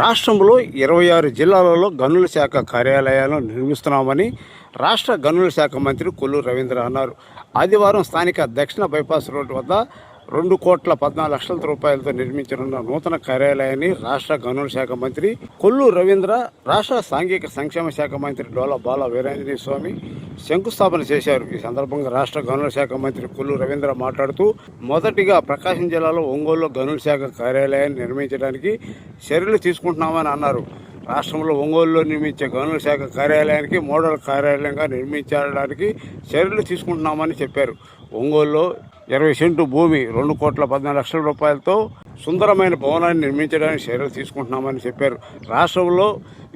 రాష్ట్రంలో 26 జిల్లాలలో గనుల శాఖ కార్యాలయాలను నిర్మిస్తున్నామని రాష్ట్ర గనుల శాఖ మంత్రి కొల్లు రవీంద్ర అన్నారు. ఆదివారం స్థానిక దక్షిణ బైపాస్ రోడ్డు వద్ద 2,14,00,000 రూపాయలతో నిర్మించనున్న నూతన కార్యాలయాన్ని రాష్ట్ర గనుల శాఖ మంత్రి కొల్లు రవీంద్ర, రాష్ట్ర సాంఘిక సంక్షేమ శాఖ మంత్రి డోలా బాల వీరాంజనేయ స్వామి శంకుస్థాపన చేశారు. ఈ సందర్భంగా రాష్ట్ర గనుల శాఖ మంత్రి కొల్లు రవీంద్ర మాట్లాడుతూ, మొదటిగా ప్రకాశం జిల్లాలో ఒంగోలులో గనుల శాఖ కార్యాలయాన్ని నిర్మించడానికి చర్యలు తీసుకుంటున్నామని అన్నారు. రాష్ట్రంలో ఒంగోలులో నిర్మించే గనుల శాఖ కార్యాలయానికి మోడల్ కార్యాలయంగా నిర్మించడానికి చర్యలు తీసుకుంటున్నామని చెప్పారు. ఒంగోలులో 20 సెంటు భూమి 2,14,00,000 రూపాయలతో సుందరమైన భవనాన్ని నిర్మించడానికి చర్యలు తీసుకుంటున్నామని చెప్పారు. రాష్ట్రంలో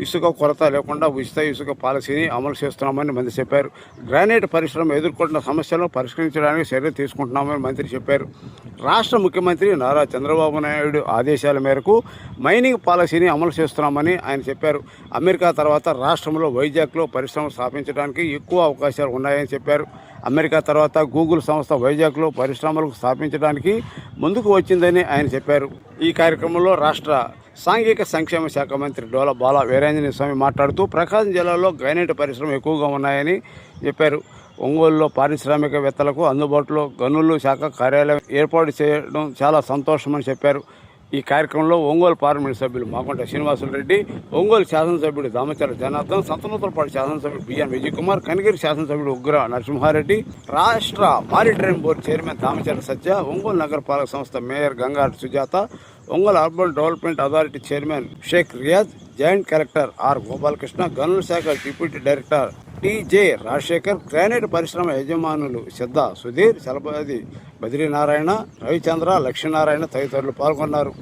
ఇసుక కొరత లేకుండా ఉచిత ఇసుక పాలసీని అమలు చేస్తున్నామని మంత్రి చెప్పారు. గ్రానైట్ పరిశ్రమ ఎదుర్కొంటున్న సమస్యలను పరిష్కరించడానికి చర్యలు తీసుకుంటున్నామని మంత్రి చెప్పారు. రాష్ట్ర ముఖ్యమంత్రి నారా చంద్రబాబు నాయుడు ఆదేశాల మేరకు మైనింగ్ పాలసీని అమలు చేస్తున్నామని ఆయన చెప్పారు. అమెరికా తర్వాత రాష్ట్రంలో వైజాగ్లో పరిశ్రమ స్థాపించడానికి ఎక్కువ అవకాశాలు ఉన్నాయని చెప్పారు. అమెరికా తర్వాత గూగుల్ సంస్థ వైజాగ్లో పరిశ్రమలకు స్థాపించడానికి ముందుకు వచ్చిందని ఆయన చెప్పారు. ఈ కార్యక్రమంలో రాష్ట్ర సాంఘిక సంక్షేమ శాఖ మంత్రి డోలా బాల వీరాంజనేయ స్వామి మాట్లాడుతూ, ప్రకాశం జిల్లాలో గ్రానైట్ పరిశ్రమ ఎక్కువగా ఉన్నాయని చెప్పారు. ఒంగోలులో పారిశ్రామికవేత్తలకు అందుబాటులో గనుల శాఖ కార్యాలయం ఏర్పాటు చేయడం చాలా సంతోషమని చెప్పారు. ఈ కార్యక్రమంలో ఒంగోలు పార్లమెంటు సభ్యులు మాగుంట శ్రీనివాసులరెడ్డి, ఒంగోలు శాసనసభ్యుడు దామచర్ల జనార్దన్, సంతనూతలపాడు శాసనసభ్యుడు బిఎన్ విజయ్ కుమార్, కనిగిరి శాసనసభ్యుడు ఉగ్ర నరసింహారెడ్డి, రాష్ట్ర maritime board chairman Damacharla Satya, Ongole నగరపాలక సంస్థ mayor Gangareddy Sujatha, Ongole urban development authority chairman Sheikh Riyaz, joint collector R Gopalakrishna, గనుల శాఖ deputy director T J. Rajasekhar, granite పరిశ్రమ యజమానులు సిద్ధ సుధీర్, చలపతి బద్రీనారాయణ, రవిచంద్ర, లక్ష్మీనారాయణ తదితరులు పాల్గొన్నారు.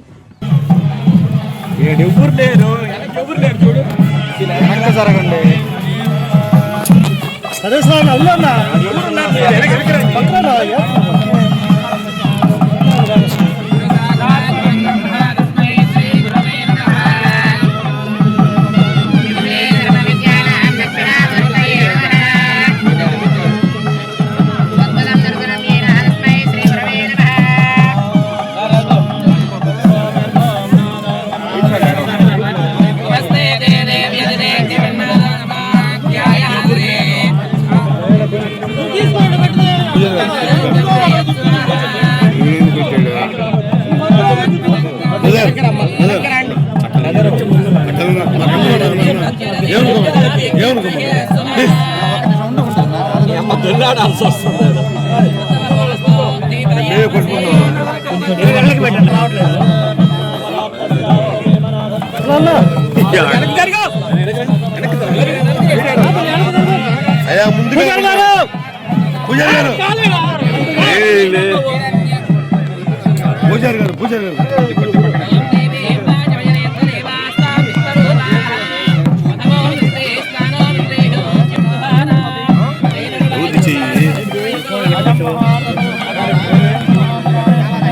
పూజారి గారు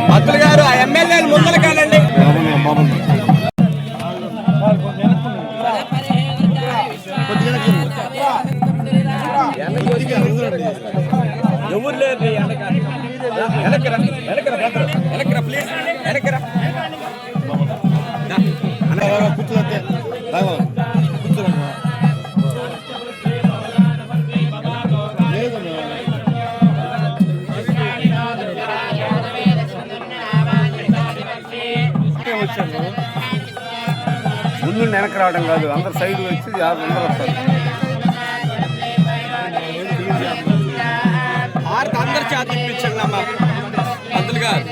మంత్రులు గారు ఆ ఎమ్మెల్యేలు ముందర కానండి. ఎవరు లేదు ప్లీజ్ వెనకరా ముందు వెనక రావడం కాదు, అందరు సైడ్ వచ్చి అందరూ వస్తారు. అందరు చేత ఇప్పించండి అమ్మా పంతులు గారు.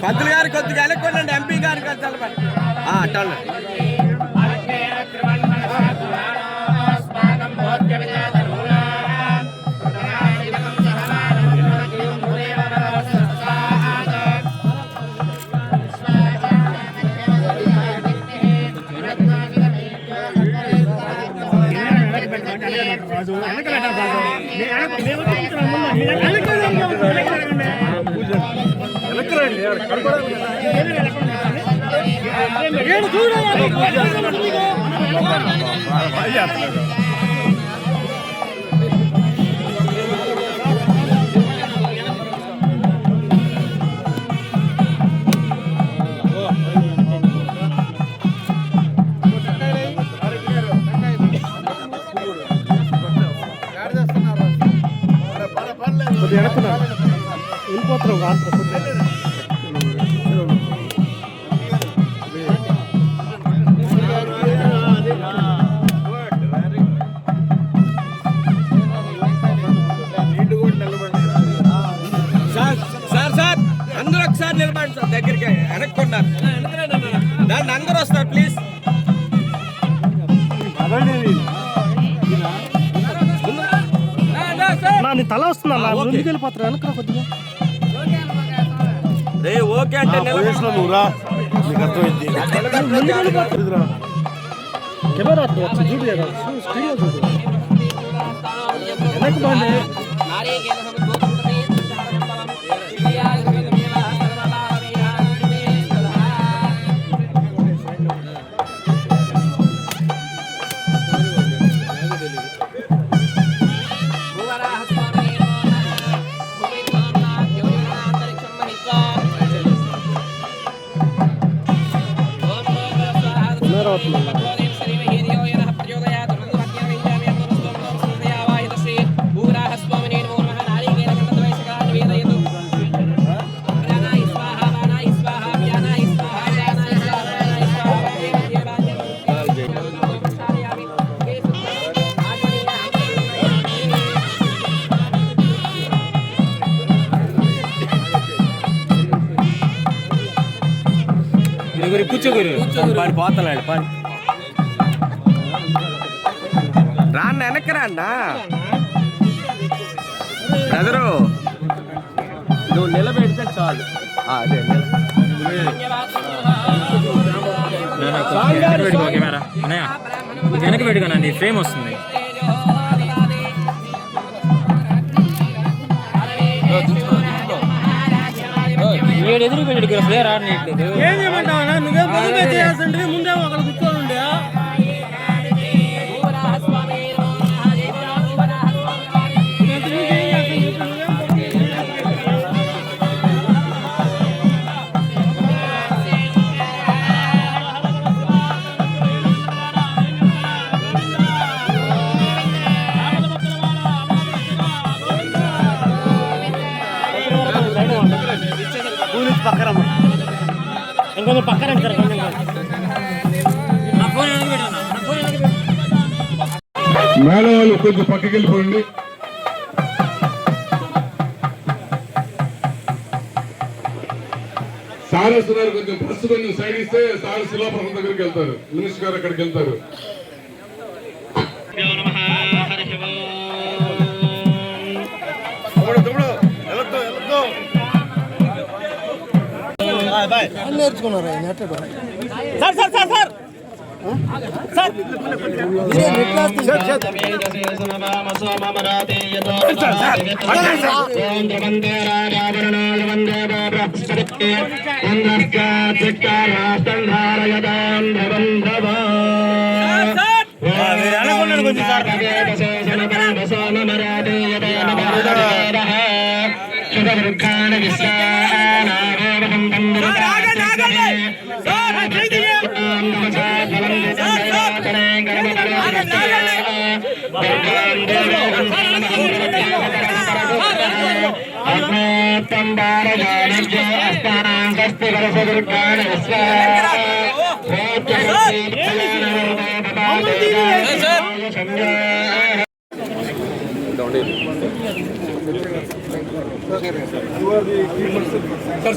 పంతులు గారు కొద్దిగా వెనక్కోండి, ఎంపీ గారికి అట్లా వెనక్కున్నాను వెళ్ళిపోతున్నాం ఆంధ్ర అందరూ ఒకసారి నిలబడండి సార్, దగ్గరికి వెనక్కున్నారు దాన్ని అందరూ వస్తారు ప్లీజ్. నీ తల వస్తున్నా ముందుకు వెళ్ళిపోతున్నా వెనక కొద్దిగా రే ఓకే అంటే కెమెరా చూడు స్క్రీన్ చూడు వెనక బాగుంది. కూర్చోగురు పని పోతున్నాడు పని రాన్న వెనక్కి రాన్నా బ్రదరు, నువ్వు నిలబెడితే చాలు. అదే వెనక పెట్టుకోనండి, ఫ్రేమ్ వస్తుంది. ఎదురు పెట్టి అసలే రావట్లేదు. ఏం చేయమంటావా? నువ్వే ముందే చేయాల్సింటే ముందే అక్కడ కూర్చోనుండే ఇంకొంచెం పక్కన మేడం వాళ్ళు కొంచెం పక్కకి వెళ్ళిపోండి. సార్ వస్తున్నారు, కొంచెం బస్సు కొంచెం సైడ్ ఇస్తే సార్ శిలాపురం దగ్గరికి వెళ్తారు, మినిస్టర్ గారు అక్కడికి వెళ్తారు. నేర్చుకున్నారా sir sir sir sir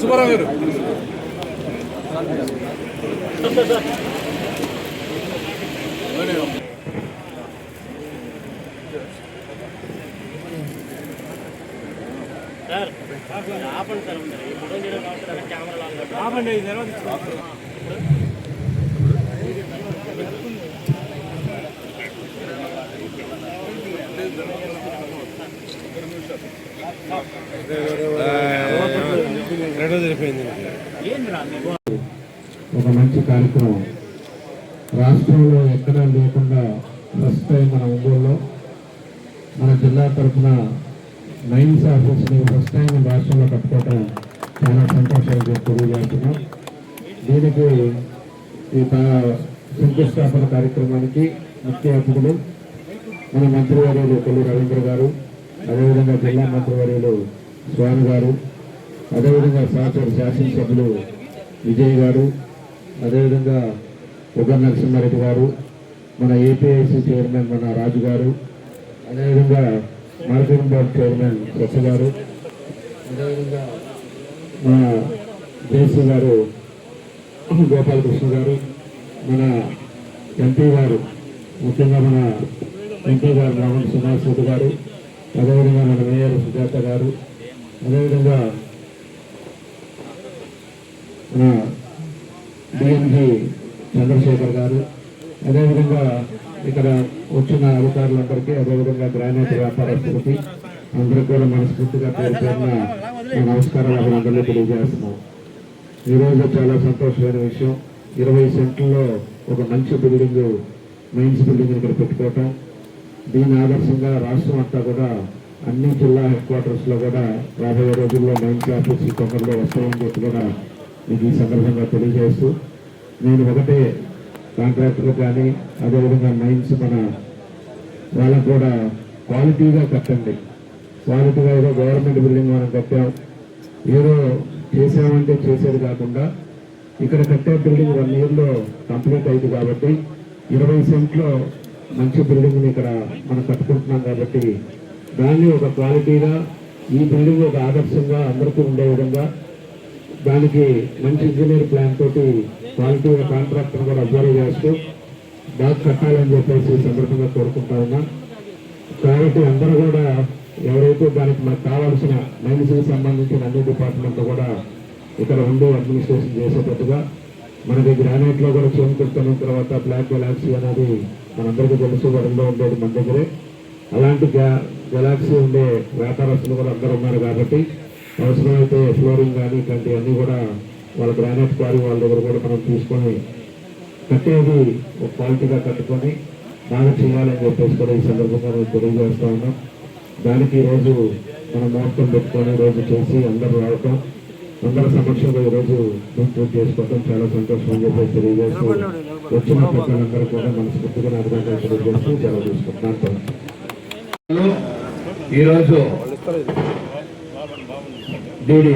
Subbarao గారు ఆపండి సార్, ఆపండి. ఒక మంచి కార్యక్రమం రాష్ట్రంలో ఎక్కడా లేకుండా ఫస్ట్ టైం మన ఒంగోలులో మన జిల్లా తరఫున మైన్స్ ఆఫీస్ని ఫస్ట్ టైం రాష్ట్రంలో కట్టుకోవటం చాలా సంతోషంగా తెలియజేస్తున్నాం. దీనికి ఈ శంకుస్థాపన కార్యక్రమానికి ముఖ్య అతిథులు మన మంత్రివర్యులు కొల్లు రవీంద్ర గారు, అదేవిధంగా జిల్లా మంత్రివర్యులు స్వామి గారు, అదేవిధంగా సహచర శాసనసభ్యులు విజయ్ గారు, అదేవిధంగా ఉగ్గ నరసింహారెడ్డి గారు, మన ఏపీఐసి చైర్మన్ మన రాజు గారు, అదేవిధంగా మార్కెటింగ్ బోర్డు చైర్మన్ సత్య గారు, అదేవిధంగా మన జేసీ గారు గోపాలకృష్ణ గారు, మన ఎంపీ గారు, ముఖ్యంగా మన ఎంపీ గారు రామన్ శ్రీనివాస్ రెడ్డి గారు, అదేవిధంగా మన మేయర్ సుజాత గారు, అదేవిధంగా మన డిఎంజీ చంద్రశేఖర్ గారు, అదేవిధంగా ఇక్కడ వచ్చిన అధికారులందరికీ, అదేవిధంగా గ్రానైట్ వ్యాపారస్తులకి అందరికీ కూడా మనస్ఫూర్తిగా పేరు పేరున నమస్కారాలు అభినందనలు తెలియజేస్తున్నాం. ఈరోజు చాలా సంతోషమైన విషయం, 20 సెంట్లలో ఒక మంచి బిల్డింగ్, మైన్స్ బిల్డింగ్ ఇక్కడ పెట్టుకోవటం. దీని ఆదర్శంగా రాష్ట్రం అంతా కూడా అన్ని జిల్లా హెడ్ క్వార్టర్స్లో కూడా రాబోయే రోజుల్లో మైన్స్ ఆఫీస్ తొందరలో వస్తామని చెప్పి కూడా మీకు ఈ సందర్భంగా తెలియజేస్తూ, నేను ఒకటే కాంట్రాక్టర్లు కానీ అదేవిధంగా మైన్స్ మన వాళ్ళకు కూడా క్వాలిటీగా కట్టండి. క్వాలిటీగా ఏదో గవర్నమెంట్ బిల్డింగ్ మనం కట్టాం, ఏదో చేసామంటే చేసేది కాకుండా ఇక్కడ కట్టే బిల్డింగ్ 1 ఇయర్లో కంప్లీట్ అయింది కాబట్టి 20 సెంట్లో మంచి బిల్డింగ్ని ఇక్కడ మనం కట్టుకుంటున్నాం కాబట్టి దాన్ని ఒక క్వాలిటీగా, ఈ బిల్డింగ్ ఒక ఆదర్శంగా అందరికీ ఉండే విధంగా దానికి మంచి ఇంజనీర్ ప్లాన్ తోటి క్వాలిటీగా కాంట్రాక్టర్ కూడా అబ్జర్వ్ చేస్తూ బాగా కట్టాలని చెప్పేసి సందర్భంగా కోరుకుంటా ఉన్నా. కాబట్టి అందరూ కూడా ఎవరైతే దానికి మనకు కావాల్సిన మైన్స్కి సంబంధించిన అన్ని డిపార్ట్మెంట్ కూడా ఇక్కడ ఉండి అడ్మినిస్ట్రేషన్ చేసేటట్టుగా, మనకి గ్రానైట్లో కూడా చేనుకుంటున్న తర్వాత బ్లాక్ గెలాక్సీ అనేది మనందరికీ తెలుసు, వరంలో ఉండేది మన దగ్గరే. అలాంటి గెలాక్సీ ఉండే వ్యాపారస్తులు కూడా అందరూ ఉన్నారు కాబట్టి అవసరమైతే ఫ్లోరింగ్ కానీ ఇట్లాంటివన్నీ కూడా వాళ్ళ గ్రానైట్ క్వారీ వాళ్ళ దగ్గర కూడా మనం తీసుకొని కట్టేది ఒక క్వాలిటీగా కట్టుకొని బాగా చేయాలని చెప్పేసి కూడా ఈ సందర్భంగా మేము తెలియజేస్తా ఉన్నాం. దానికి ఈరోజు మనం ముహూర్తం పెట్టుకొని రోజు చేసి అందరూ రావటం, అందరి సమక్షంలో ఈరోజు పూర్తి చేసుకోవటం చాలా సంతోషం అని చెప్పేసి తెలియజేస్తూ, వచ్చిన ప్రజలందరూ కూడా మనస్ఫూర్తిగా అర్థంగా తెలియజేస్తూ చాలా చూసుకుంటున్నాను. ఈరోజు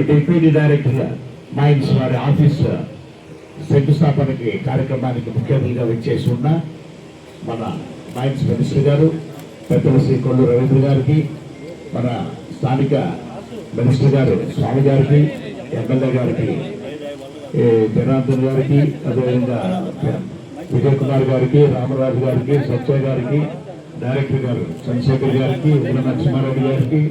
డిప్యూటీ డైరెక్టర్ మైన్స్ వారి ఆఫీస్ శంకుస్థాపనకి కార్యక్రమానికి ముఖ్య అతిథిగా వచ్చేసి ఉన్న మన మైన్స్ మినిస్టర్ గారు పెద్దల శ్రీ కొల్లు రవీంద్ర గారికి, మన స్థానిక మినిస్టర్ గారు స్వామి గారికి, ఎమ్మెల్యే గారికి జనార్దన్ గారికి, అదేవిధంగా విజయ్ కుమార్ గారికి, రామరాజు గారికి, సత్య గారికి, డైరెక్టర్ గారు చంద్రశేఖర్ గారికి, ఉగ్ర నరసింహారెడ్డి గారికి,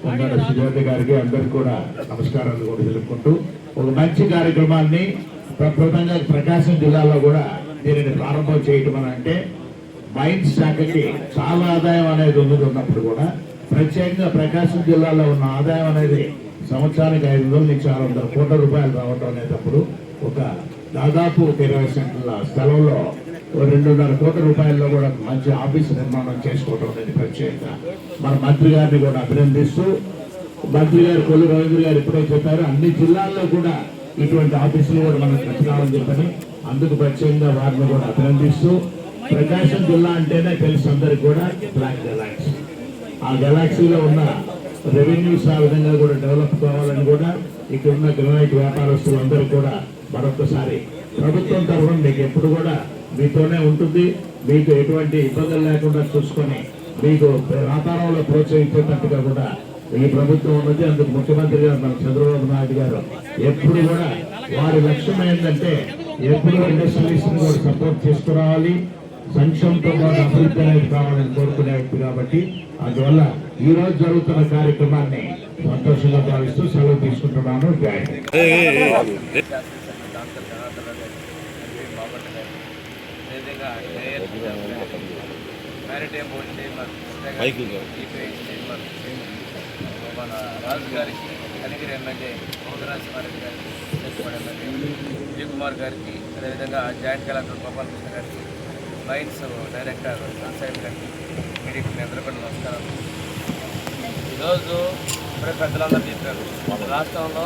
కొండ సుజాత గారికి అందరికీ కూడా నమస్కారాలు కూడా తెలుపుకుంటూ, ఒక మంచి కార్యక్రమాన్ని ప్రప్రదంగా ప్రకాశం జిల్లాలో కూడా దీనిని ప్రారంభం చేయటం అని అంటే మైన్స్ శాఖకి చాలా ఆదాయం అనేది ఉన్నప్పుడు కూడా ప్రత్యేకంగా ప్రకాశం జిల్లాలో ఉన్న ఆదాయం అనేది సంవత్సరానికి 500 నుంచి 600 కోట్ల రూపాయలు రావటం అనేటప్పుడు ఒక దాదాపు 20 సెంట్ల స్థలంలో 2.5 కోట్ల రూపాయల్లో కూడా మంచి ఆఫీస్ నిర్మాణం చేసుకోవడం అనేది ప్రత్యేకంగా మన మంత్రి గారిని కూడా అభినందిస్తూ, మంత్రి గారు కొల్లు రవీంద్ర గారు ఎప్పుడో చెప్పారు అన్ని జిల్లాల్లో కూడా ఇటువంటి ఆఫీసులు కూడా మనం కట్టుకోవాలని చెప్పని, అందుకు ప్రత్యేకంగా వారిని కూడా అభినందిస్తూ, ప్రకాశం జిల్లా అంటేనే తెలుసు అందరికి కూడా బ్లాక్ గెలాక్సీ. ఆ గెలాక్సీలో ఉన్న రెవెన్యూస్ ఆ విధంగా కూడా డెవలప్ కావాలని కూడా ఇక్కడ ఉన్న గ్రానైట్ వ్యాపారస్తులందరూ కూడా మరొకసారి ప్రభుత్వం తరఫున మీకు ఎప్పుడు కూడా మీతోనే ఉంటుంది, మీకు ఎటువంటి ఇబ్బందులు లేకుండా చూసుకొని మీకు వ్యాపారంలో ప్రోత్సహించేటట్టుగా కూడా ఈ ప్రభుత్వం ఉన్నది. అందుకు ముఖ్యమంత్రి గారు మన చంద్రబాబు నాయుడు గారు ఎప్పుడు కూడా వారి లక్ష్యం ఏంటంటే ఎప్పుడు ఇండస్ట్రీస్ కూడా సపోర్ట్ చేసుకురావాలి, సంక్షేమంతో పాటు అభివృద్ధి అనేది కావాలని కోరుకునే వ్యక్తి కాబట్టి అందువల్ల ఈ రోజు జరుగుతున్న కార్యక్రమాన్ని సంతోషంగా భావిస్తూ సెలవు తీసుకుంటున్నాను. మన రాజు గారికి, కనిగిరి ఎమ్మెల్యే నరసింహారెడ్డి గారికి, ఎమ్మెల్యే విజయ్ కుమార్ గారికి, అదేవిధంగా జాయింట్ కలెక్టర్ గోపాలకృష్ణ గారికి, మైన్స్ డైరెక్టర్ సన్సైడ్ గారికి, మీడియాకి మీ అందరూ కూడా నమస్కారం. ఈరోజు ఇప్పుడే పెద్దలందరూ చెప్పారు, రాష్ట్రంలో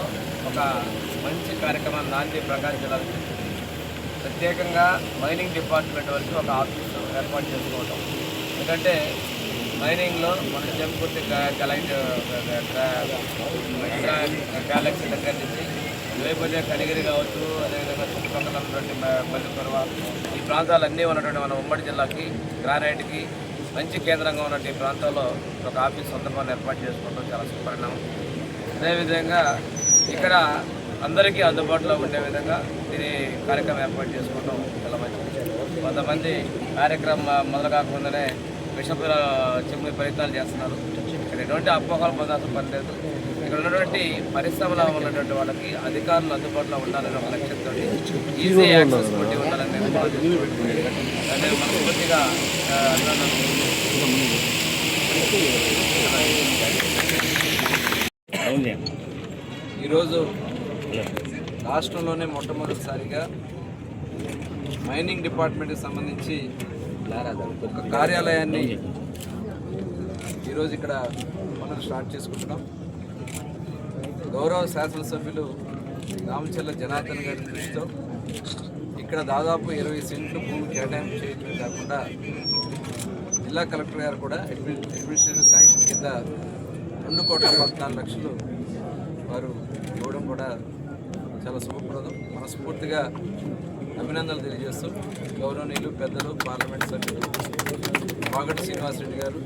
ఒక మంచి కార్యక్రమాన్ని నాంది ప్రకాశం జిల్లాలో చేసింది. ప్రత్యేకంగా మైనింగ్ డిపార్ట్మెంట్ వరకు ఒక ఆఫీసు ఏర్పాటు చేసుకోవటం. ఎందుకంటే మైనింగ్లో మన చెంపుర్తి గలైట్ గ్యాలక్సీ దగ్గర నుంచి లేకపోతే కనిగిరి కావచ్చు, అదేవిధంగా చుట్టుపక్కల ఉన్నటువంటి పల్లెకొరవ ఈ ప్రాంతాలన్నీ ఉన్నటువంటి మన ఉమ్మడి జిల్లాకి గ్రానైట్కి మంచి కేంద్రంగా ఉన్నటువంటి ప్రాంతాల్లో ఒక ఆఫీస్ సందర్భాన్ని ఏర్పాటు చేసుకోవడం చాలా సుపరిణామం. అదేవిధంగా ఇక్కడ అందరికీ అందుబాటులో ఉండే విధంగా దీని కార్యక్రమం ఏర్పాటు చేసుకోవడం చాలా మంచిది. కొంతమంది కార్యక్రమం మొదలు కాకుండానే విషపూర చెమ్మి ప్రయత్నాలు చేస్తున్నారు. ఇక్కడ ఎటువంటి అపోహలు పొందాల్సిన పని లేదు. ఇక్కడ ఉన్నటువంటి పరిశ్రమలో ఉన్నటువంటి వాళ్ళకి అధికారులు అందుబాటులో ఉండాలని ఒక లక్ష్యంతో ఈజీ యాక్సెసిబిలిటీ ఉండాలని నేను మనస్ఫూర్తిగా ఈరోజు రాష్ట్రంలోనే మొట్టమొదటిసారిగా మైనింగ్ డిపార్ట్మెంట్కి సంబంధించి ఒక కార్యాలయాన్ని ఈరోజు ఇక్కడ పనులు స్టార్ట్ చేసుకుంటున్నాం. గౌరవ శాసనసభ్యులు రామచర్ల జనార్దన్ గారి దృష్టితో ఇక్కడ దాదాపు 20 సెంట్లు భూమి కేటాయింపు చేయడమే కాకుండా జిల్లా కలెక్టర్ గారు కూడా అడ్మినిస్ట్రేటివ్ శాంక్షన్ కింద 2,14,00,000 వారు ఇవ్వడం కూడా చాలా శుభప్రదం. మనస్ఫూర్తిగా అభినందనలు తెలియజేస్తూ గౌరవనీయులు పెద్దలు పార్లమెంట్ సభ్యులు వాగటి శ్రీనివాసరెడ్డి గారు,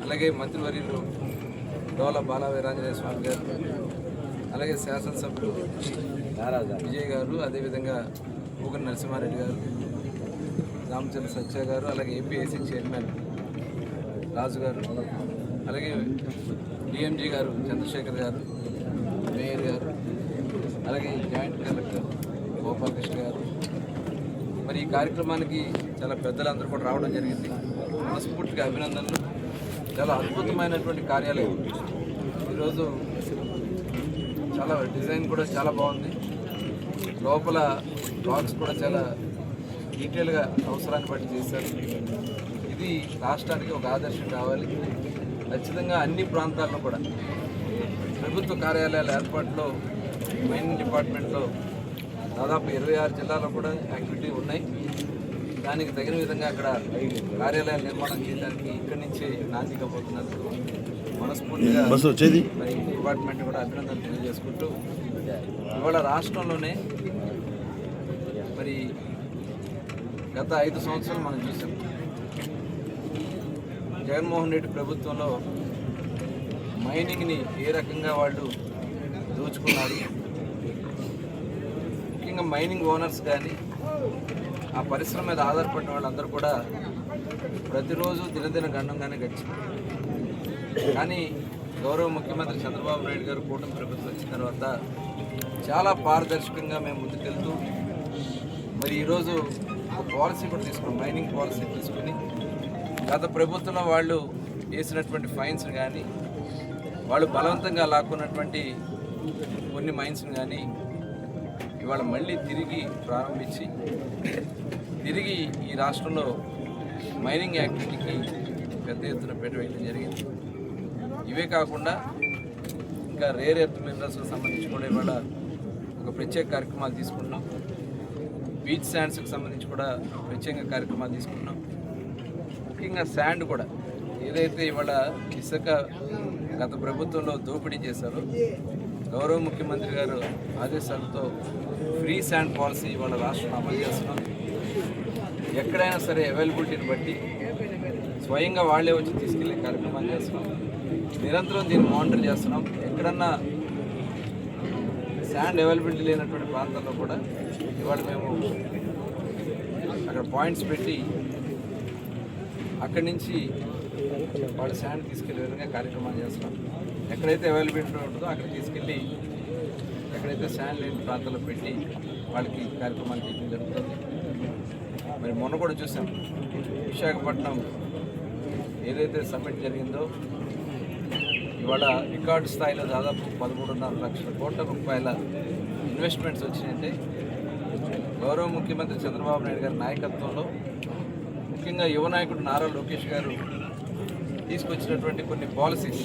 అలాగే మంత్రివర్యులు డోల బాల వీరాంజనేయ స్వామి గారు, అలాగే శాసనసభ్యులు విజయ్ గారు, అదేవిధంగా ఊగన్ నరసింహారెడ్డి గారు, రామచంద్ర సత్య గారు, అలాగే ఏపీఐసీ చైర్మన్ రాజు గారు, అలాగే డిఎంజీ గారు చంద్రశేఖర్ గారు, మేయర్ గారు, అలాగే జాయింట్ కలెక్టర్ గోపాలకృష్ణ గారు, మరి ఈ కార్యక్రమానికి చాలా పెద్దలందరూ కూడా రావడం జరిగింది. మనస్ఫూర్తిగా అభినందనలు. చాలా అద్భుతమైనటువంటి కార్యాలయం. ఈరోజు చాలా డిజైన్ కూడా చాలా బాగుంది. లోపల బ్లాక్స్ కూడా చాలా డీటెయిల్గా అవసరాన్ని బట్టి చేశారు. ఇది రాష్ట్రానికి ఒక ఆదర్శం కావాలి. ఖచ్చితంగా అన్ని ప్రాంతాల్లో కూడా ప్రభుత్వ కార్యాలయాల ఏర్పాటులో మైనింగ్ డిపార్ట్మెంట్లో దాదాపు 26 జిల్లాల్లో కూడా యాక్టివిటీ ఉన్నాయి. దానికి తగిన విధంగా అక్కడ కార్యాలయాల నిర్మాణం చేయడానికి ఇక్కడి నుంచే నాందిగా పోతున్నందుకు మనస్ఫూర్తిగా మరి డిపార్ట్మెంట్ కూడా అభినందనలు తెలియజేసుకుంటూ ఇవాళ రాష్ట్రంలోనే మరి గత 5 సంవత్సరాలు మనం చూసాం. జగన్మోహన్ రెడ్డి ప్రభుత్వంలో మైనింగ్ని ఏ రకంగా వాళ్ళు దోచుకున్నారు. ముఖ్యంగా మైనింగ్ ఓనర్స్ కానీ ఆ పరిశ్రమ మీద ఆధారపడిన వాళ్ళందరూ కూడా ప్రతిరోజు దినదిన గండంగానే గడిచింది. కానీ గౌరవ ముఖ్యమంత్రి చంద్రబాబు నాయుడు గారు కూటమి ప్రభుత్వం వచ్చిన తర్వాత చాలా పారదర్శకంగా మేము ముందుకెళ్తూ మరి ఈరోజు ఒక పాలసీ కూడా తీసుకున్నాం. మైనింగ్ పాలసీ తీసుకుని గత ప్రభుత్వంలో వాళ్ళు వేసినటువంటి ఫైన్స్ కానీ వాళ్ళు బలవంతంగా లాక్కున్నటువంటి కొన్ని మైన్స్ని కానీ ఇవాళ మళ్ళీ తిరిగి ప్రారంభించి తిరిగి ఈ రాష్ట్రంలో మైనింగ్ యాక్టివిటీకి పెద్ద ఎత్తున పెట్టవేయడం జరిగింది. ఇవే కాకుండా ఇంకా రేర్ ఎర్త్ మినరల్స్కి సంబంధించి కూడా ఇవాళ ఒక ప్రత్యేక కార్యక్రమాలు తీసుకున్నాం. బీచ్ శాండ్స్కి సంబంధించి కూడా ప్రత్యేక కార్యక్రమాలు తీసుకున్నాం. ముఖ్యంగా శాండ్ కూడా ఏదైతే ఇవాళ ఇసుక గత ప్రభుత్వంలో దోపిడీ చేశారో గౌరవ ముఖ్యమంత్రి గారు ఆదేశాలతో ఫ్రీ శాండ్ పాలసీ ఇవాళ రాష్ట్రం అమలు చేస్తున్నాం. ఎక్కడైనా సరే అవైలబిలిటీని బట్టి స్వయంగా వాళ్ళే వచ్చి తీసుకెళ్లే కార్యక్రమాలు చేస్తున్నాం. నిరంతరం దీన్ని మానిటర్ చేస్తున్నాం. ఎక్కడన్నా శాండ్ అవైలబిలిటీ లేనటువంటి ప్రాంతాల్లో కూడా ఇవాళ మేము అక్కడ పాయింట్స్ పెట్టి అక్కడి నుంచి వాళ్ళు శాండ్ తీసుకెళ్లే విధంగా కార్యక్రమాలు చేస్తున్నాం. ఎక్కడైతే అవైలబిలిటీ ఉంటుందో అక్కడ తీసుకెళ్ళి ఎక్కడైతే శాండ్ లేని ప్రాంతాల్లో పెట్టి వాళ్ళకి కార్యక్రమాలు చేయడం జరుగుతుంది. మరి మొన్న కూడా చూసాం విశాఖపట్నం ఏదైతే సమ్మిట్ జరిగిందో ఇవాళ రికార్డు స్థాయిలో దాదాపు 13.5 లక్షల కోట్ల రూపాయల ఇన్వెస్ట్మెంట్స్ వచ్చినాయంటే గౌరవ ముఖ్యమంత్రి చంద్రబాబు నాయుడు గారి నాయకత్వంలో ముఖ్యంగా యువ నాయకుడు నారా లోకేష్ గారు తీసుకొచ్చినటువంటి కొన్ని పాలసీస్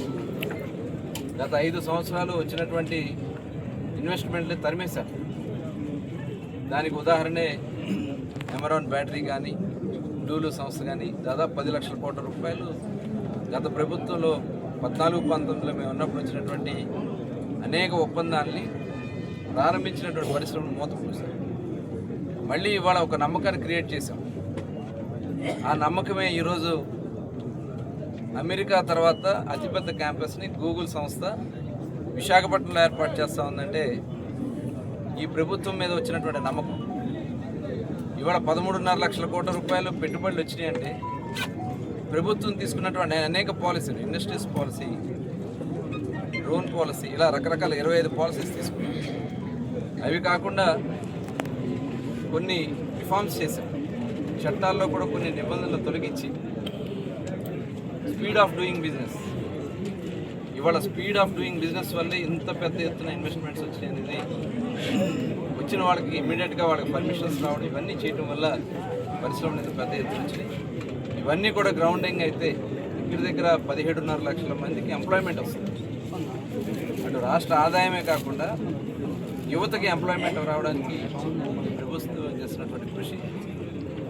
గత 5 సంవత్సరాలు వచ్చినటువంటి ఇన్వెస్ట్మెంట్లే తరిమేశారు. దానికి ఉదాహరణే ఎమరాన్ బ్యాటరీ కానీ డూలు సంస్థ కానీ దాదాపు 10 లక్షల కోట్ల రూపాయలు గత ప్రభుత్వంలో 14-19లో మేము ఉన్నప్పుడు వచ్చినటువంటి అనేక ఒప్పందాలని ప్రారంభించినటువంటి పరిశ్రమను మూతపూసాం. మళ్ళీ ఇవాళ ఒక నమ్మకాన్ని క్రియేట్ చేశాం. ఆ నమ్మకమే ఈరోజు అమెరికా తర్వాత అతిపెద్ద క్యాంపస్ని గూగుల్ సంస్థ విశాఖపట్నంలో ఏర్పాటు చేస్తూ ఉందంటే ఈ ప్రభుత్వం మీద వచ్చినటువంటి నమ్మకం. ఇవాళ 13.5 లక్షల కోట్ల రూపాయలు పెట్టుబడులు వచ్చినాయంటే ప్రభుత్వం తీసుకున్నటువంటి అనేక పాలసీలు, ఇండస్ట్రీస్ పాలసీ, డ్రోన్ పాలసీ, ఇలా రకరకాల 25 పాలసీస్ తీసుకున్నాం. అవి కాకుండా కొన్ని రిఫార్మ్స్ చేశాం. చట్టాల్లో కూడా కొన్ని నిబంధనలు తొలగించి స్పీడ్ ఆఫ్ డూయింగ్ బిజినెస్, ఇవాళ స్పీడ్ ఆఫ్ డూయింగ్ బిజినెస్ వల్లే ఇంత పెద్ద ఎత్తున ఇన్వెస్ట్మెంట్స్ వచ్చినాయి అనేది, వచ్చిన వాళ్ళకి ఇమీడియట్గా వాళ్ళకి పర్మిషన్స్ రావడం, ఇవన్నీ చేయడం వల్ల పరిశ్రమలు ఇంత పెద్ద ఎత్తున వచ్చినాయి. ఇవన్నీ కూడా గ్రౌండింగ్ అయితే దగ్గర 17.5 లక్షల మందికి ఎంప్లాయ్మెంట్ వస్తుంది. అటు రాష్ట్ర ఆదాయమే కాకుండా యువతకి ఎంప్లాయ్మెంట్ రావడానికి ప్రభుత్వం చేస్తున్నటువంటి కృషి,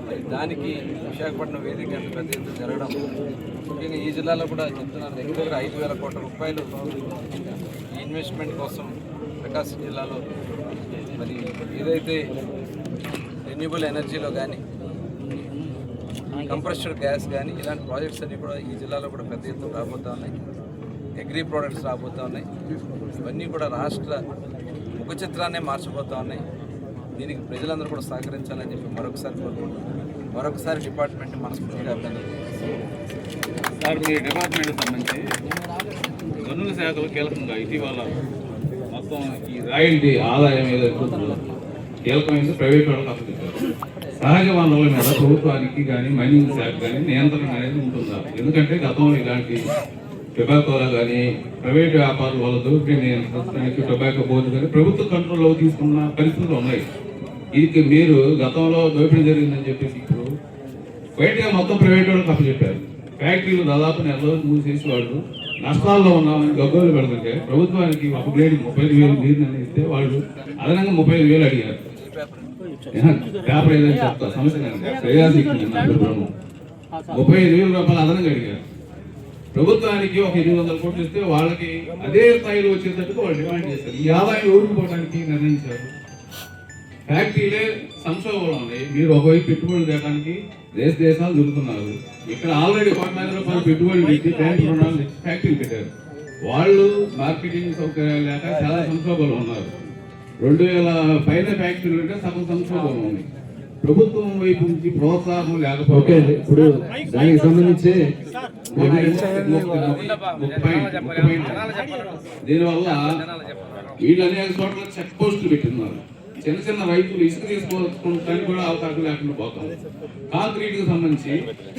మరి దానికి విశాఖపట్నం వేదిక అంత పెద్ద ఎత్తున జరగడం, ముఖ్యంగా ఈ జిల్లాలో కూడా చెప్తున్నారు దగ్గర 5,000 కోట్ల రూపాయలు ఈ ఇన్వెస్ట్మెంట్ కోసం ప్రకాశం జిల్లాలో, మరి ఏదైతే రెన్యూబుల్ ఎనర్జీలో కానీ కంప్రెస్డ్ గ్యాస్ కానీ ఇలాంటి ప్రాజెక్ట్స్ అన్నీ కూడా ఈ జిల్లాలో కూడా పెద్ద ఎత్తున రాబోతూ ఉన్నాయి. అగ్రి ప్రోడక్ట్స్ రాబోతూ ఉన్నాయి. ఇవన్నీ కూడా రాష్ట్ర ముఖ చిత్రాన్నే మార్చిపోతూ ఉన్నాయి. దీనికి ప్రజలందరూ కూడా సహకరించాలని చెప్పి మరొకసారి కోరుకుంటున్నాం. మరొకసారి డిపార్ట్మెంట్ని మనస్ఫూర్తిగా అభినందనలు. సార్, మీ డిపార్ట్మెంట్ సంబంధించి గనుల శాఖలో కీలకంగా ఇటీవల మొత్తం ఈ రాయల్టీ ఆదాయం ఏదైతే ఉంటుందో కీలకమైంది ప్రైవేట్ వాళ్ళకి అప్పచెప్పారు. సహజ వనరుల మీద ప్రభుత్వానికి కానీ మైనింగ్ శాఖ కానీ నియంత్రణ అనేది ఉంటుందా? ఎందుకంటే గతంలో ఇలాంటి టొబాకోలో కానీ ప్రైవేట్ వ్యాపారుల వల్ల దొరికే నియంత్రించడానికి టొబాకో బోర్డు కానీ ప్రభుత్వ కంట్రోల్లో తీసుకున్న పరిస్థితులు ఉన్నాయి. ఇది మీరు గతంలో దోపిడీ జరిగిందని చెప్పేసి ఇప్పుడు బయటగా మొత్తం ప్రైవేట్ వాళ్ళకి అప్పచెప్పారు. ఫ్యాక్టరీలు దాదాపు నెల రోజులు మూసేసి వాళ్ళు నష్టాల్లో ఉన్నామని గగ్గోలు పెడుతుంటే ప్రభుత్వానికి ఒక గ్రేడ్ 35,000 నీరు ఇస్తే వాళ్ళు అదనంగా 35,000 అడిగారు. పేపర్ ఏదైనా చెప్తా సమస్య 35,000 రూపాయలు అదనంగా అడిగారు. ప్రభుత్వానికి ఒక 800 కోట్లు ఇస్తే వాళ్ళకి అదే స్థాయిలో వచ్చేటట్టుగా వాళ్ళు డిమాండ్ చేశారు. ఈ ఆదాయం ఊరుకుపోవడానికి నిర్ణయించారు. ఫ్యాక్టరీలే సంక్షోభంలో ఉన్నాయి. మీరు ఒకవైపు పెట్టుబడులు తేడానికి దేశాలు దొరుకుతున్నారు. ఇక్కడ ఆల్రెడీ 1,00,000 రూపాయలు పెట్టుబడులు పెట్టి బ్యాంక్ రుణాలు ఫ్యాక్టరీ పెట్టారు. వాళ్ళు మార్కెటింగ్ సౌకర్యాలు లేక చాలా సంక్షోభంలో ఉన్నారు. 2,000 పైన ఫ్యాక్టరీలు ఉంటే సగం సంక్షోభంలో ఉంది. ప్రభుత్వం వైపు నుంచి ప్రోత్సాహం లేకపోతే ఇప్పుడు దానికి సంబంధించి దీనివల్ల వీళ్ళు అనేక చోట్ల చెక్ పోస్టులు పెట్టిన్నారు. చిన్న చిన్న రైతులు ఇసుక తీసుకోవడానికి కూడా అవకాశం లేకుండా పోతాం. కాంక్రీట్కి సంబంధించి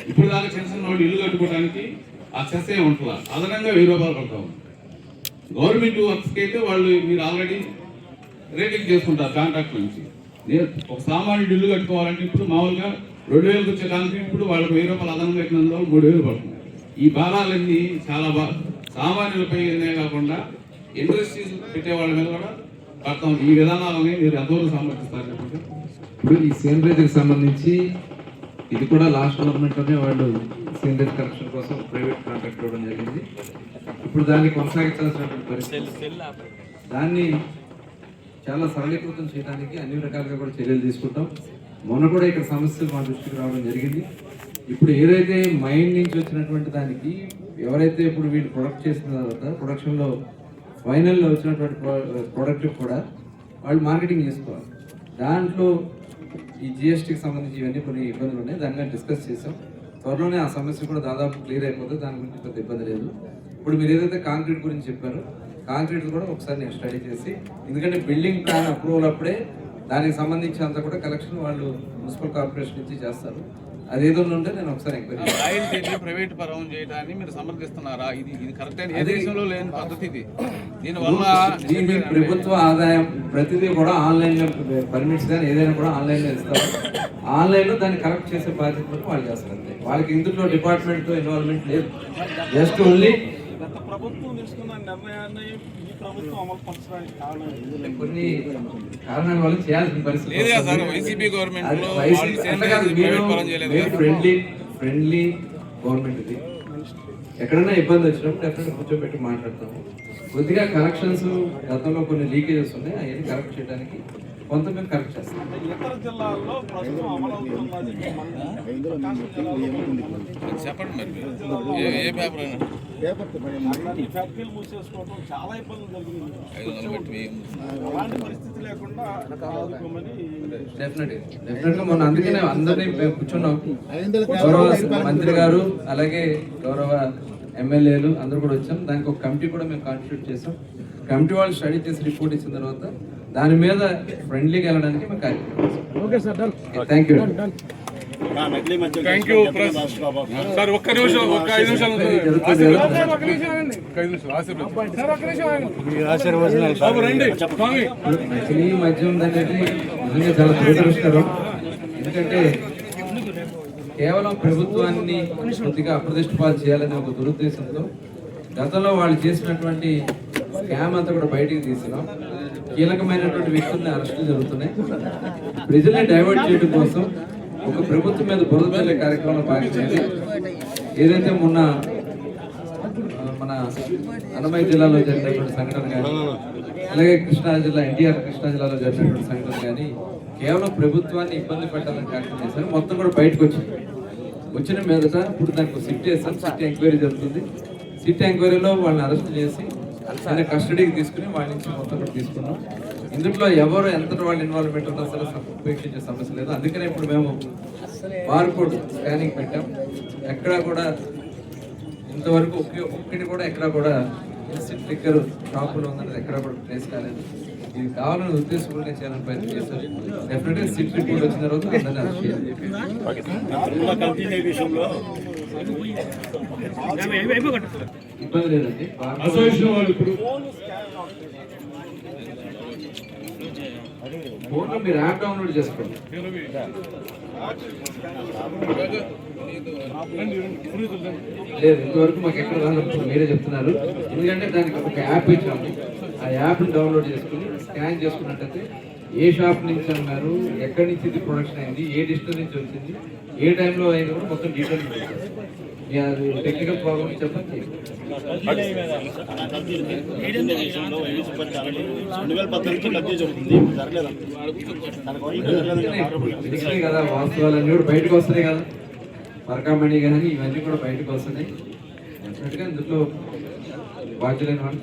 ఇప్పుడు దాకా చిన్న చిన్న వాళ్ళు ఇల్లు కట్టుకోవడానికి ఆ చెస్ ఏ ఉంటుందా అదనంగా 1,000 రూపాయలు పడతాం. గవర్నమెంట్ వర్క్స్కి అయితే వాళ్ళు మీరు ఆల్రెడీ రేటింగ్ చేసుకుంటారు కాంట్రాక్ట్ నుంచి. ఒక సామాన్యుడు ఇల్లు కట్టుకోవాలంటే ఇప్పుడు మామూలుగా 2,000 వచ్చే కాంక్రీట్ ఇప్పుడు వాళ్ళకి 1,000 రూపాయలు అదనం పెట్టినందువల్ల 3,000 పడుతుంది. ఈ భారాలన్నీ చాలా సామాన్యులపై కాకుండా ఇండస్ట్రీస్ పెట్టే వాళ్ళ మీద కూడా పడతాం. ఈ విధానాలని మీరు ఎంతవరకు సమర్థిస్తారు? ఇప్పుడు ఈ సేంద్రేజ్కి సంబంధించి ఇది కూడా లాస్ట్ గవర్నమెంట్లోనే వాళ్ళు సేంద్రేజ్ కరెక్షన్ కోసం ప్రైవేట్ కాంట్రాక్ట్ ఇవ్వడం జరిగింది. ఇప్పుడు దాన్ని కొనసాగించాల్సినటువంటి పరిస్థితి. దాన్ని చాలా సరళీకృతం చేయడానికి అన్ని రకాలుగా కూడా చర్యలు తీసుకుంటాం. మొన్న కూడా ఇక్కడ సమస్యలు మా దృష్టికి రావడం జరిగింది. ఇప్పుడు ఏదైతే మైండ్ నుంచి వచ్చినటువంటి దానికి ఎవరైతే ఇప్పుడు వీళ్ళు ప్రొడక్ట్ చేసిన తర్వాత ప్రొడక్షన్లో ఫైనల్లో వచ్చినటువంటి ప్రోడక్ట్ కూడా వాళ్ళు మార్కెటింగ్ చేసుకోవాలి. దాంట్లో ఈ జిఎస్టీకి సంబంధించి ఇవన్నీ కొన్ని ఇబ్బందులు ఉన్నాయి. దాని మీద డిస్కస్ చేసాం. త్వరలోనే ఆ సమస్య కూడా దాదాపు క్లియర్ అయిపోతుంది. దాని గురించి పెద్ద ఇబ్బంది లేదు. ఇప్పుడు మీరు ఏదైతే కాంక్రీట్ గురించి చెప్పారో కాంక్రీట్ కూడా ఒకసారి నేను స్టడీ చేసి, ఎందుకంటే బిల్డింగ్ ప్లాన్ అప్రూవల్ అప్పుడే దానికి సంబంధించి అంతా కూడా కలెక్షన్ వాళ్ళు మున్సిపల్ కార్పొరేషన్ నుంచి చేస్తారు. అదేదో ఉంటే నేను ఒకసారి ఎంక్వైరీ రాయల్టీ ప్రైవేట్ పరం చేయడాన్ని మీరు సమర్థిస్తున్నారా? ఇది కరెక్ట్ అయిన ఏ దేశంలో లేని పద్ధతి ఇది. దీని ప్రభుత్వ ఆదాయం ప్రతిదీ కూడా ఆన్లైన్లో పర్మిట్స్ కానీ ఏదైనా కూడా ఆన్లైన్లో ఇస్తారు. ఆన్లైన్లో దాన్ని కరెక్ట్ చేసే బాధ్యతలకు వాళ్ళు చేస్తారు. అంతే. వాళ్ళకి ఇందులో డిపార్ట్మెంట్తో ఇన్వాల్వ్మెంట్ లేదు. జస్ట్ ఓన్లీ ప్రభుత్వం తీసుకున్న నిర్ణయాన్ని ఈ ప్రభుత్వం అమలు పరచడానికి కారణం కొన్ని కారణాల వల్ల చేయాల్సిన పరిస్థితి. ఫ్రెండ్లీ గవర్నమెంట్ ఇది. ఎక్కడైనా ఇబ్బంది వచ్చినప్పుడు డెఫినెట్గా కూర్చోబెట్టి మాట్లాడతాము. కొద్దిగా కరెక్షన్స్ గతంలో కొన్ని లీకేజెస్ ఉన్నాయి, అవన్నీ కరెక్ట్ చేయడానికి కొంత మేము కరెక్ట్ చేస్తాం. ఇతర జిల్లాల్లో ప్రస్తుతం అమలవుతున్నది చెప్పండి మరి ఏ పేపర్ అయినా ఫ్యాక్టరీలు మూసేసుకోవడం చాలా ఇబ్బందులు జరిగింది. 500 పెట్టి అలాంటి పరిస్థితి లేకుండా ఆదుకోమని డెఫినెట్గా మొన్న అందుకనే అందరినీ మేము కూర్చున్నాం. గౌరవ మంత్రి గారు అలాగే గౌరవ ఎమ్మెల్యేలు అందరూ కూడా వచ్చాం. దానికి ఒక కమిటీ కూడా మేము కాన్స్టిట్యూట్ చేసాం. కమిటీ వాళ్ళు స్టడీ చేసి రిపోర్ట్ ఇచ్చిన తర్వాత దాని మీద ఫ్రెండ్లీగా వెళ్ళడానికి మేము కార్యక్రమం. Thank you. Thank you sir. ఒక్క నిమిషం, ఒక్క 5 నిమిషాలు ఈ మద్యం అనేది నిజంగా చాలా దురదృష్టకరం. ఎందుకంటే కేవలం ప్రభుత్వాన్ని కొద్దిగా అప్రదిష్టపాలు చేయాలనే ఒక దురుద్దేశంతో గతంలో వాళ్ళు చేసినటువంటి స్కామ్ అంతా కూడా బయటికి తీసినాం. కీలకమైనటువంటి వ్యక్తుల్ని అరెస్టులు జరుగుతున్నాయి. ప్రజల్ని డైవర్ట్ చేయడం కోసం ఒక ప్రభుత్వం మీద బురద చల్లే కార్యక్రమంలో భాగంగా ఏదైతే మొన్న మన అన్నమయ్య జిల్లాలో జరిగినటువంటి సంఘటన కానీ, అలాగే కృష్ణా జిల్లా ఎన్టీఆర్ కృష్ణా జిల్లాలో జరిగినటువంటి సంఘటన కానీ కేవలం ప్రభుత్వాన్ని ఇబ్బంది పెట్టాలని కార్యక్రమం చేశారు. మొత్తం కూడా బయటకు వచ్చిన మీదట ఇప్పుడు దానికి సిట్ వేస్తాం. సిట్ ఎంక్వైరీ జరుగుతుంది. సిట్ ఎంక్వైరీలో వాళ్ళని అరెస్ట్ చేసి ఆయన కస్టడీకి తీసుకుని వాళ్ళ నుంచి మొత్తం కూడా తీసుకున్నాం. ఇందులో ఎవరు ఎంత వాళ్ళ ఇన్వాల్వ్మెంట్ ఉన్నా సరే ఉపేక్షించే సమస్య లేదు. అందుకనే ఇప్పుడు మేము బార్కోడ్ స్కానింగ్ పెట్టాం. ఎక్కడా కూడా ఇంతవరకు ఒక్కటి కూడా ఎక్కడా కూడా ఇన్సిట్ లిక్కర్ షాపులో ఉందన్నది ఎక్కడా కూడా ట్రేస్ కాలేదు. ఇది కావాలని ఉద్దేశపూర్వకంగా చేయాలని ప్రయత్నం చేశారు. డెఫినెట్గా సిట్ రిపోర్ట్ వచ్చిన తర్వాత అందరినీ అరెస్ట్ చేయాలి. ఇబ్బంది లేదండి. అసోసియేషన్ వాళ్ళు ఇప్పుడు ఫోన్లో మీరు యాప్ డౌన్లోడ్ చేసుకోండి. లేదు ఇంతవరకు మాకు ఎక్కడ రానప్పుడు మీరే చెప్తున్నారు. ఎందుకంటే దానికి ఒక యాప్ ఇచ్చాము. ఆ యాప్ని డౌన్లోడ్ చేసుకుని స్కాన్ చేసుకున్నట్టయితే ఏ షాప్ నుంచి అన్నారు, ఎక్కడి నుంచి ఇది ప్రొడక్షన్ అయింది, ఏ డిస్టెన్స్ నుంచి వచ్చింది, ఏ టైంలో అయింది కూడా మొత్తం డీటెయిల్ టెక్నికల్ ప్రాబ్లమ్ చెప్పండి. కదా వాస్తవాలన్నీ కూడా బయటకు వస్తున్నాయి కదా, మరకామణి కానీ ఇవన్నీ కూడా బయటకు వస్తున్నాయి. డెఫినెట్గా ఇందులో బాధ్యులైన వాళ్ళు